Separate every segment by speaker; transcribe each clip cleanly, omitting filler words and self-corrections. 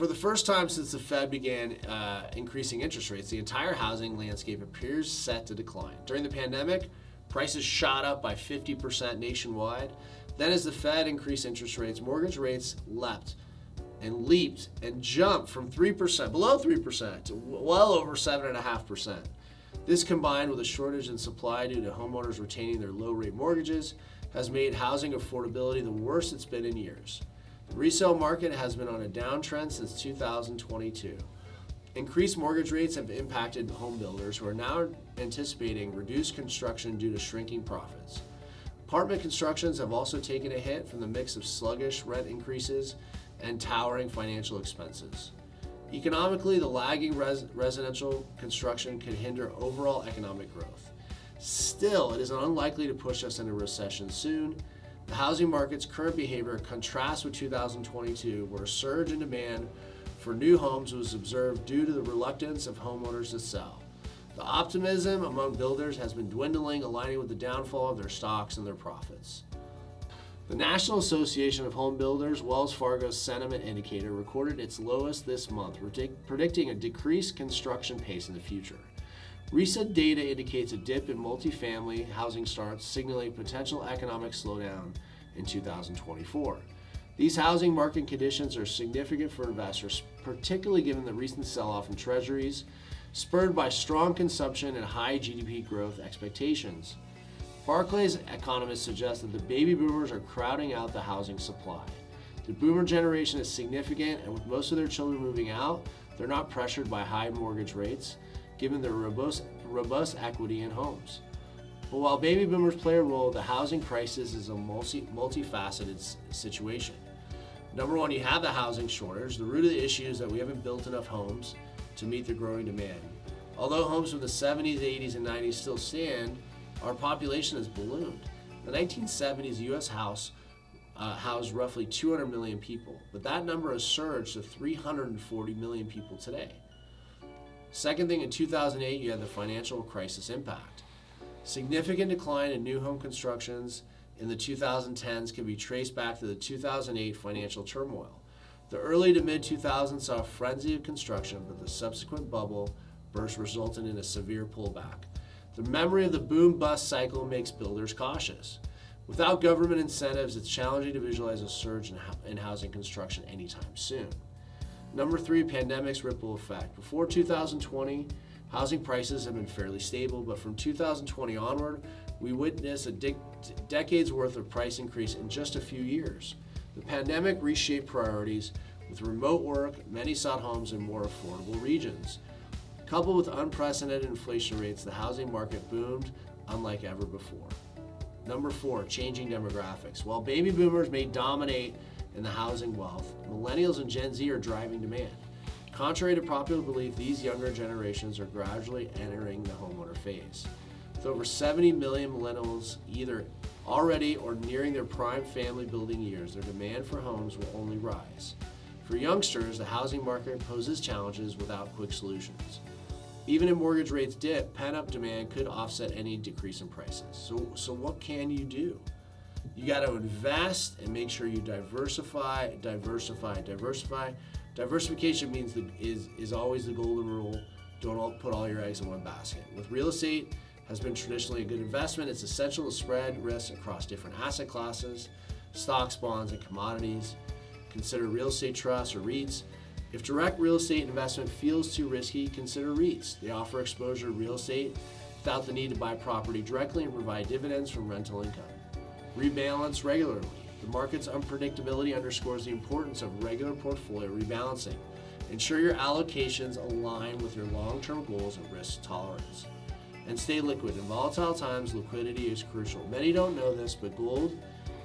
Speaker 1: For the first time since the Fed began increasing interest rates, the entire housing landscape appears set to decline. During the pandemic, prices shot up by 50% nationwide. Then as the Fed increased interest rates, mortgage rates leapt and jumped from 3%, below 3%, to well over 7.5%. This, combined with a shortage in supply due to homeowners retaining their low-rate mortgages, has made housing affordability the worst it's been in years. The resale market has been on a downtrend since 2022. Increased mortgage rates have impacted homebuilders, who are now anticipating reduced construction due to shrinking profits. Apartment constructions have also taken a hit from the mix of sluggish rent increases and towering financial expenses. Economically, the lagging residential construction could hinder overall economic growth. Still, it is unlikely to push us into recession soon. The housing market's current behavior contrasts with 2022, where a surge in demand for new homes was observed due to the reluctance of homeowners to sell. The optimism among builders has been dwindling, aligning with the downfall of their stocks and their profits. The National Association of Home Builders, Wells Fargo's sentiment indicator, recorded its lowest this month, predicting a decreased construction pace in the future. Recent data indicates a dip in multifamily housing starts, signaling potential economic slowdown in 2024. These housing market conditions are significant for investors, particularly given the recent sell-off in treasuries, spurred by strong consumption and high GDP growth expectations. Barclays economists suggest that the baby boomers are crowding out the housing supply. The boomer generation is significant, and with most of their children moving out, they're not pressured by high mortgage rates, given their robust equity in homes. But while baby boomers play a role, the housing crisis is a multifaceted situation. Number one, you have the housing shortage. The root of the issue is that we haven't built enough homes to meet the growing demand. Although homes from the 70s, 80s, and 90s still stand, our population has ballooned. The 1970s U.S. housed roughly 200 million people, but that number has surged to 340 million people today. Second thing, in 2008, you had the financial crisis impact. Significant decline in new home constructions in the 2010s can be traced back to the 2008 financial turmoil. The early to mid-2000s saw a frenzy of construction, but the subsequent bubble burst resulted in a severe pullback. The memory of the boom-bust cycle makes builders cautious. Without government incentives, it's challenging to visualize a surge in housing construction anytime soon. Number three, pandemic's ripple effect. Before 2020, housing prices have been fairly stable, but from 2020 onward, we witnessed a decade's worth of price increase in just a few years. The pandemic reshaped priorities. With remote work, many sought homes in more affordable regions. Coupled with unprecedented inflation rates, the housing market boomed unlike ever before. Number four, changing demographics. While baby boomers may dominate in the housing wealth, millennials and Gen Z are driving demand. Contrary to popular belief, these younger generations are gradually entering the homeowner phase. With over 70 million millennials either already or nearing their prime family building years, their demand for homes will only rise. For youngsters, the housing market poses challenges without quick solutions. Even if mortgage rates dip, pent-up demand could offset any decrease in prices. So what can you do? You got to invest and make sure you diversify. Diversification means is always the golden rule. Don't put all your eggs in one basket. With real estate has been traditionally a good investment, it's essential to spread risk across different asset classes, stocks, bonds, and commodities. Consider real estate trusts or REITs. If direct real estate investment feels too risky, consider REITs. They offer exposure to real estate without the need to buy property directly and provide dividends from rental income. Rebalance regularly. The market's unpredictability underscores the importance of regular portfolio rebalancing. Ensure your allocations align with your long-term goals and risk tolerance. And stay liquid. In volatile times, liquidity is crucial. Many don't know this, but gold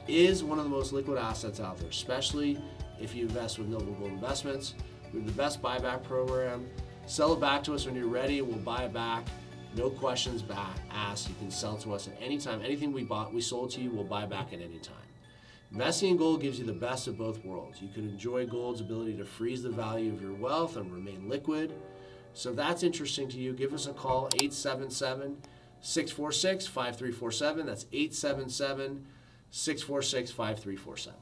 Speaker 1: is one of the most liquid assets out there, especially if you invest with Noble Gold Investments. We have the best buyback program. Sell it back to us when you're ready, and we'll buy it back. No questions asked. You can sell to us at any time. Anything we sold to you, we'll buy back at any time. Investing in gold gives you the best of both worlds. You can enjoy gold's ability to freeze the value of your wealth and remain liquid. So if that's interesting to you, give us a call, 877-646-5347. That's 877-646-5347.